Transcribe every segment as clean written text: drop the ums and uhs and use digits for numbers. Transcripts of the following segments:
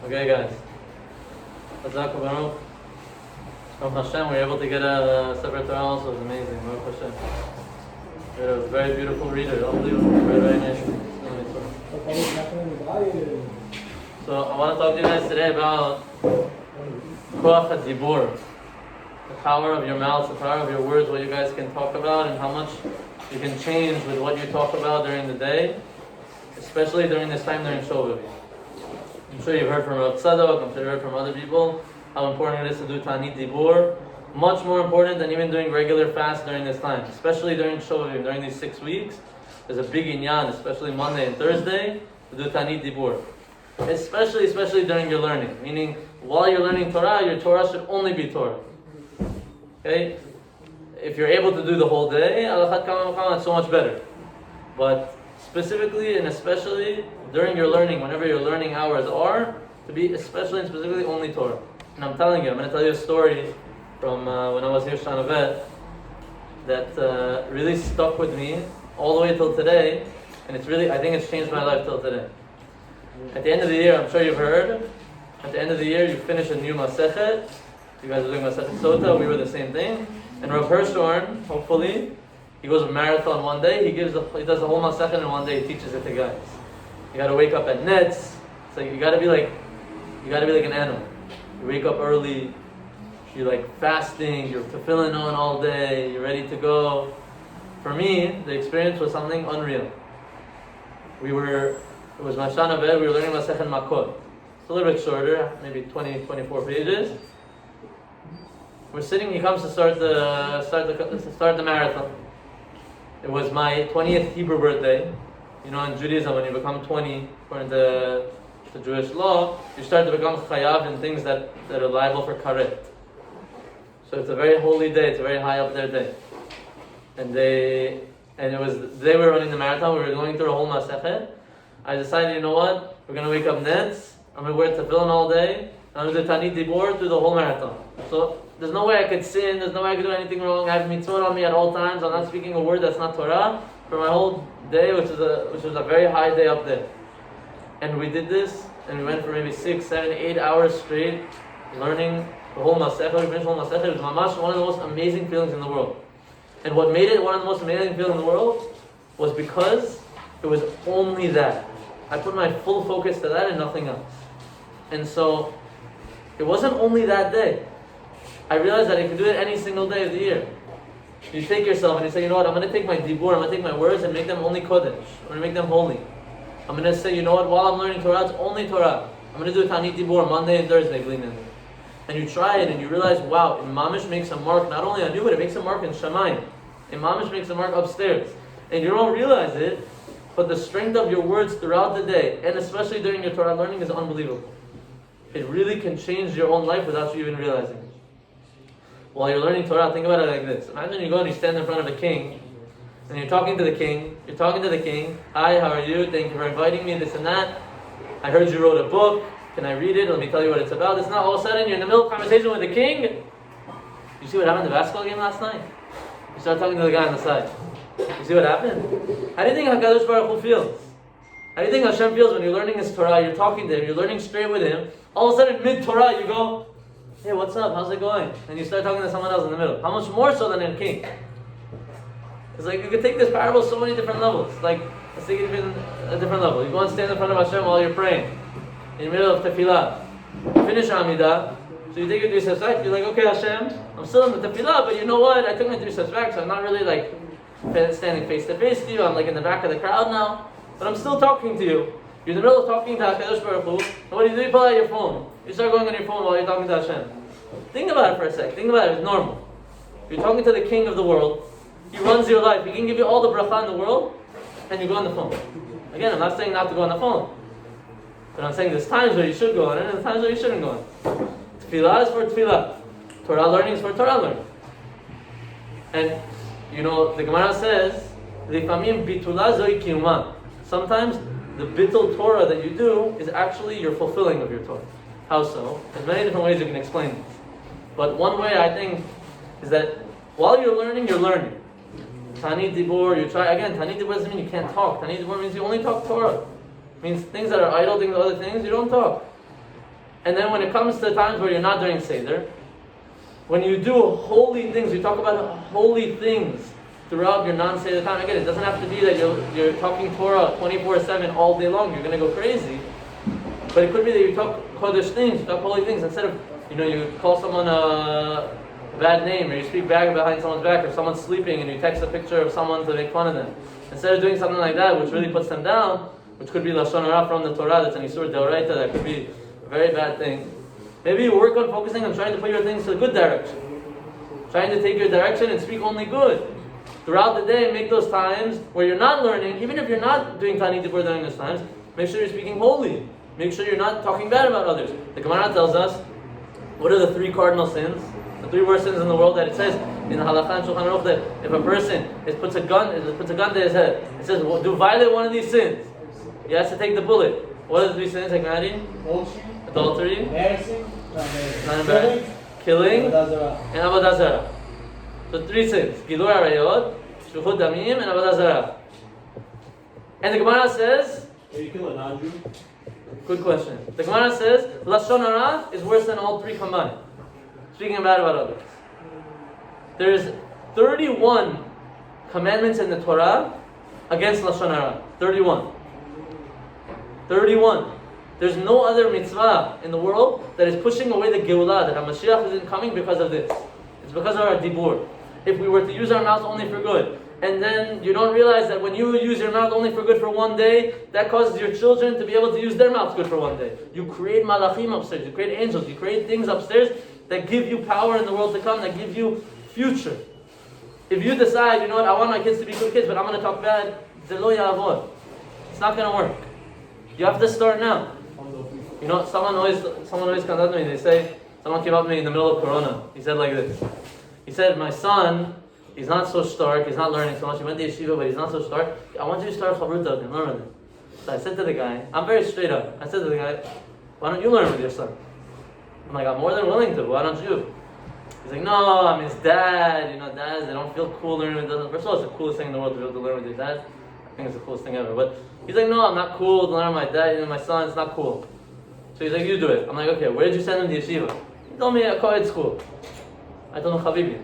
Okay, guys. Chazak Baruch. From Hashem, we were able to get a separate Torah also. It was amazing. Baruch Hashem. It was a very beautiful reader. Unbelievable. Very, very nice. So I want to talk to you guys today about Koach HaDibur. The power of your mouth, the power of your words, what you guys can talk about, and how much you can change with what you talk about during the day, especially during this time during Shovavim. I'm sure you've heard from Rav Tzadok, I'm sure you've heard from other people, how important it is to do Ta'anit Dibur. Much more important than even doing regular fast during this time, especially during Shovavim, during these 6 weeks. There's a big inyan, especially Monday and Thursday, to do Ta'anit Dibur. Especially during your learning. Meaning, while you're learning Torah, your Torah should only be Torah. Okay? If you're able to do the whole day, alachat kama v'kama, it's so much better. But specifically and especially during your learning, whenever your learning hours are, to be especially and specifically only Torah. And I'm telling you, I'm going to tell you a story from when I was here Shanavet that really stuck with me all the way till today, and I think it's changed my life till today. At the end of the year, I'm sure you've heard, at the end of the year you finish a new Masechet. You guys are doing Masechet Sota, we were the same thing. And Rav Hirschhorn, hopefully, he goes a marathon one day, he does the whole Masechet in one day, he teaches it to guys. You gotta wake up at nets, so you gotta be like an animal. You wake up early, you're like fasting, you're tefillin on all day, you're ready to go. For me, the experience was something unreal. It was Mashan Aved, we were learning Masechet Makot. It's a little bit shorter, maybe 20, 24 pages. We're sitting, he comes to start the marathon. It was my 20th Hebrew birthday. You know, in Judaism, when you become 20, according to Jewish law, you start to become chayav in things that are liable for karet. So it's a very holy day, it's a very high up there day. And they were running the marathon, we were going through a whole masechet. I decided, you know what, we're going to wake up nets, I'm going to wear tefillin all day, and I'm going to do Ta'anit Dibur through the whole marathon. So there's no way I could sin, there's no way I could do anything wrong. I have mitzvot on me at all times, I'm not speaking a word that's not Torah for my whole day, which was a very high day up there. And we did this, and we went for maybe 6, 7, 8 hours straight, learning the whole Masechet. We finished the whole Masechet. It was mamash one of the most amazing feelings in the world. And what made it one of the most amazing feelings in the world was because it was only that. I put my full focus to that and nothing else. And so, it wasn't only that day. I realized that I could do it any single day of the year. You take yourself and you say, you know what, I'm going to take my dibur, I'm going to take my words and make them only kodesh. I'm going to make them holy. I'm going to say, you know what, while I'm learning Torah, it's only Torah. I'm going to do Ta'anit Dibur Monday and Thursday, and you try it and you realize, wow, Mamish makes a mark not only on you, but it makes a mark in Shamayim. Mamish makes a mark upstairs. And you don't realize it, but the strength of your words throughout the day, and especially during your Torah learning, is unbelievable. It really can change your own life without you even realizing it. While you're learning Torah, think about it like this. Imagine you go and you stand in front of a king, and you're talking to the king. Hi, how are you? Thank you for inviting me, this and that. I heard you wrote a book. Can I read it? Let me tell you what it's about. It's not all of a sudden you're in the middle of a conversation with the king. You see what happened in the basketball game last night? You start talking to the guy on the side. You see what happened? How do you think HaKadosh Baruch Hu feels? How do you think Hashem feels when you're learning His Torah, you're talking to Him, you're learning straight with Him, all of a sudden mid-Torah you go, hey, what's up? How's it going? And you start talking to someone else in the middle. How much more so than a king? It's like you could take this parable so many different levels. Like, let's take it even a different level. You go and stand in front of Hashem while you're praying, in the middle of tefillah. You finish Amidah, so you take your 3 steps back, you're like, okay Hashem, I'm still in the tefillah, but you know what? I took my 3 steps back, so I'm not really like standing face to face to you, I'm like in the back of the crowd now, but I'm still talking to you. You're in the middle of talking to HaKadosh Baruch Hu, and what do? You pull out your phone. You start going on your phone while you're talking to Hashem. Think about it for a sec. Think about it. It's normal. You're talking to the king of the world. He runs your life. He can give you all the bracha in the world, and you go on the phone. Again, I'm not saying not to go on the phone, but I'm saying there's times where you should go on it, and there's times where you shouldn't go on. Tefillah is for tefillah. Torah learning is for Torah learning. And you know, the Gemara says, "Lifamim bitula zoi kiyuma." Sometimes the bittul Torah that you do is actually your fulfilling of your Torah. How so? There's many different ways you can explain this. But one way I think is that while you're learning, you're learning. Ta'anit Dibur, you try, again, Ta'anit Dibur doesn't mean you can't talk. Ta'anit Dibur means you only talk Torah. It means things that are idle, things other things, you don't talk. And then when it comes to times where you're not doing Seder, when you do holy things, you talk about holy things throughout your non-Seder time. Again, it doesn't have to be that you're talking Torah 24/7 all day long. You're going to go crazy. But it could be that you talk Kodesh things, you talk holy things. Instead of, you call someone a bad name, or you speak bad behind someone's back, or someone's sleeping and you text a picture of someone to make fun of them. Instead of doing something like that, which really puts them down, which could be Lashon Hara from the Torah, that's an Isur Deoraita, that could be a very bad thing. Maybe you work on focusing on trying to put your things to a good direction. Trying to take your direction and speak only good. Throughout the day, make those times where you're not learning, even if you're not doing Tani Dibur during those times, make sure you're speaking holy. Make sure you're not talking bad about others. The Gemara tells us, what are the 3 cardinal sins? The 3 worst sins in the world, that it says in the Halakha and Shulchan Aruch that if a person puts a gun to his head, it says, well, do violate one of these sins, he has to take the bullet. What are the 3 sins, Hekmari? Adultery, killing, and Avodah Zarah. So 3 sins: Gilui Arayot, Shfichut Damim, and Avodah Zarah. And the Gemara says, Can you kill a non-Jew? Good question. The Gemara says Lashon Hara is worse than all 3 combined. Speaking bad about others. There's 31 commandments in the Torah against Lashon Hara. 31. 31. There's no other mitzvah in the world that is pushing away the Geulah, that HaMashiach isn't coming because of this. It's because of our dibur. If we were to use our mouth only for good, and then you don't realize that when you use your mouth only for good for one day, that causes your children to be able to use their mouths good for one day. You create malachim upstairs, you create angels, you create things upstairs that give you power in the world to come, that give you future. If you decide, I want my kids to be good kids, but I'm going to talk bad, zelo ya'avod. It's not going to work. You have to start now. Someone always comes up to me, they say, someone came up to me in the middle of Corona. He said like this. He said, my son, he's not so stark, he's not learning so much, he went to yeshiva, but he's not so stark. I want you to start Chavruta and learn with him. So I said to the guy, I'm very straight up. I said to the guy, why don't you learn with your son? I'm like, I'm more than willing to, why don't you? He's like, no, I'm his dad. Dads, they don't feel cool learning with them. First of all, it's the coolest thing in the world to be able to learn with your dad. I think it's the coolest thing ever. But he's like, no, I'm not cool to learn with my dad, my son, it's not cool. So he's like, you do it. I'm like, okay, where did you send him to yeshiva? He told me a co-ed school. I told him, Habibi,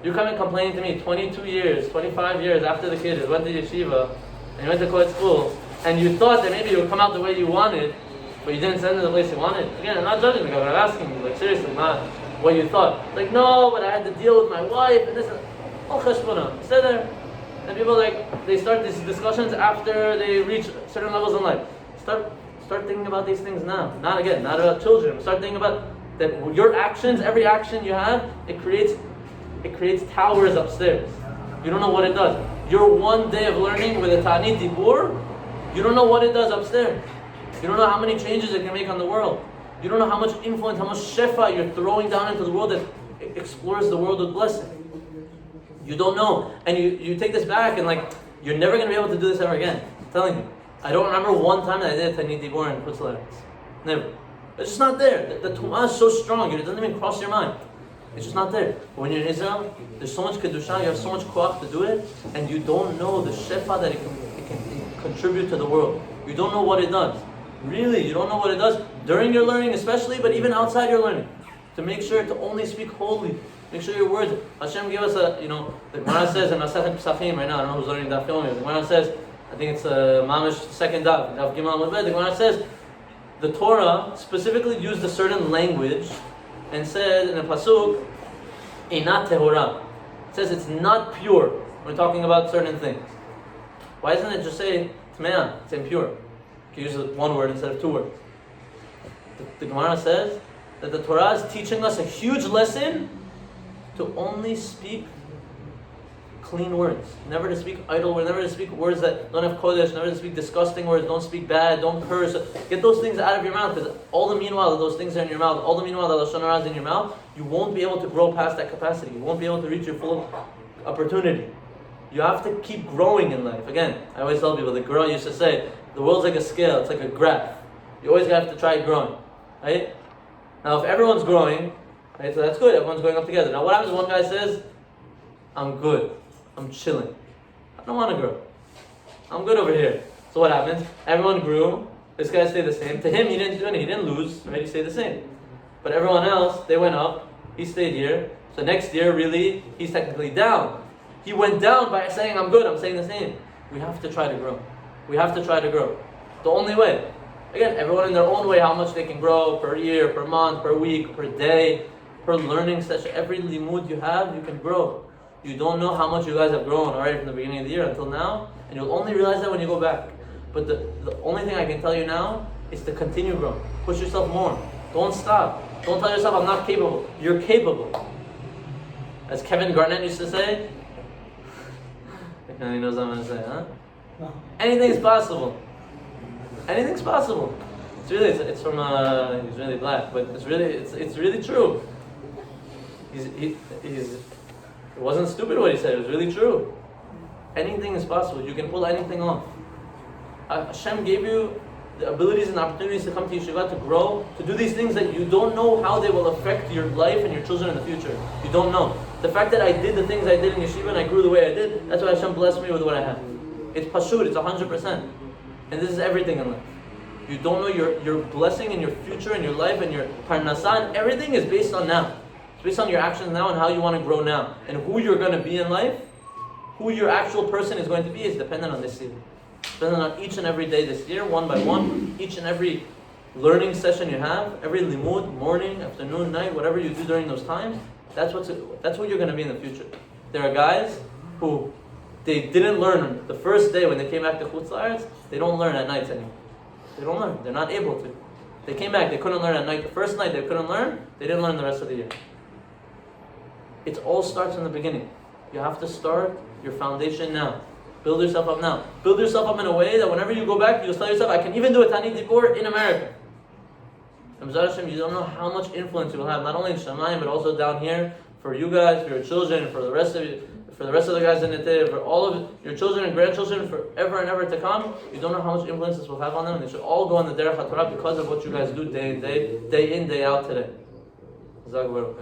you come and complaining to me 22 years, 25 years after the kid went to yeshiva, and he went to co-ed school, and you thought that maybe it would come out the way you wanted, but you didn't send him to the place you wanted. Again, I'm not judging the guy, but I'm asking you, seriously, not what you thought. Like, no, but I had to deal with my wife, and this, oh, cheshbona. Stay there. And people, they start these discussions after they reach certain levels in life. Start thinking about these things now. Not about children. Start thinking about that your actions, every action you have, it creates towers upstairs. You don't know what it does. Your one day of learning with a Ta'anit Dibur, you don't know what it does upstairs. You don't know how many changes it can make on the world. You don't know how much influence, how much shefa you're throwing down into the world that explores the world with blessing. You don't know. And you take this back and you're never going to be able to do this ever again. I'm telling you. I don't remember one time that I did a Ta'anit Dibur in Chutz La'aretz. Never. It's just not there. The Tum'ah is so strong, it doesn't even cross your mind. It's just not there. But when you're in Israel, there's so much Kedusha, you have so much Koach to do it, and you don't know the Shefa that it can contribute to the world. You don't know what it does. Really, you don't know what it does during your learning especially, but even outside your learning. To make sure to only speak holy. Make sure your words, Hashem gave us the Gemara says in Masechet Pesachim right now, I don't know who's learning Daf Yomi, the Gemara says, I think it's Mamish second Daf, Daf Gimel Amud Bet, the Gemara says, the Torah specifically used a certain language and said in the Pasuk, Einat Tehora. It says it's not pure when we're talking about certain things. Why doesn't it just say Tmeah? It's impure. You can use one word instead of 2 words. The Gemara says that the Torah is teaching us a huge lesson to only speak clean words. Never to speak idle words, never to speak words that don't have kodesh, never to speak disgusting words, don't speak bad, don't curse. Get those things out of your mouth, because all the meanwhile that those things are in your mouth, all the meanwhile that Lashon Hara is in your mouth, you won't be able to grow past that capacity. You won't be able to reach your full opportunity. You have to keep growing in life. Again, I always tell people, the girl used to say, the world's like a scale, it's like a graph. You always have to try growing, right? Now if everyone's growing, right, so that's good, everyone's going up together. Now what happens if one guy says, I'm good, I'm chilling, I don't want to grow, I'm good over here. So what happens? Everyone grew, This guy stayed the same. To him, he didn't do anything. He didn't lose, right? He stayed the same. But everyone else, they went up. He stayed here. So next year, really, he's technically down. He went down by saying, I'm good, I'm saying the same. We have to try to grow. We have to try to grow. The only way. Again, everyone in their own way, how much they can grow per year, per month, per week, per day, per learning session. Every limud you have, you can grow. You don't know how much you guys have grown already from the beginning of the year until now, and you'll only realize that when you go back. But the only thing I can tell you now is to continue growing. Push yourself more. Don't stop. Don't tell yourself, I'm not capable. You're capable. As Kevin Garnett used to say, he knows what I'm going to say, huh? No. Anything's possible. Anything's possible. It's from he's really black, but it's really true. It wasn't stupid what he said. It was really true. Anything is possible. You can pull anything off. Hashem gave you the abilities and opportunities to come to yeshiva, to grow, to do these things that you don't know how they will affect your life and your children in the future. You don't know. The fact that I did the things I did in yeshiva and I grew the way I did, that's why Hashem blessed me with what I have. It's pashut, it's 100%. And this is everything in life. You don't know your blessing and your future and your life and your parnasah, and everything is based on now. It's based on your actions now and how you want to grow now. And who you're going to be in life, who your actual person is going to be, is dependent on this year. Dependent on each and every day this year, one by one, each and every learning session you have, every limud, morning, afternoon, night, whatever you do during those times, that's what you're going to be in the future. There are guys who they didn't learn the first day when they came back to Chutz La'aretz. They don't learn at nights anymore. They don't learn. They're not able to. They came back, they couldn't learn at night. The first night they couldn't learn, they didn't learn the rest of the year. It all starts in the beginning. You have to start your foundation now. Build yourself up now. Build yourself up in a way that whenever you go back, you'll tell yourself, I can even do a Tani Dibur in America. And B'ezras Hashem, you don't know how much influence you will have, not only in Shamayim, but also down here, for you guys, for your children, for the rest of you, for the rest of the guys in Netiv, for all of your children and grandchildren, forever and ever to come. You don't know how much influence this will have on them, and they should all go on the Derech HaTorah because of what you guys do day in, day out today. Zag Baruch.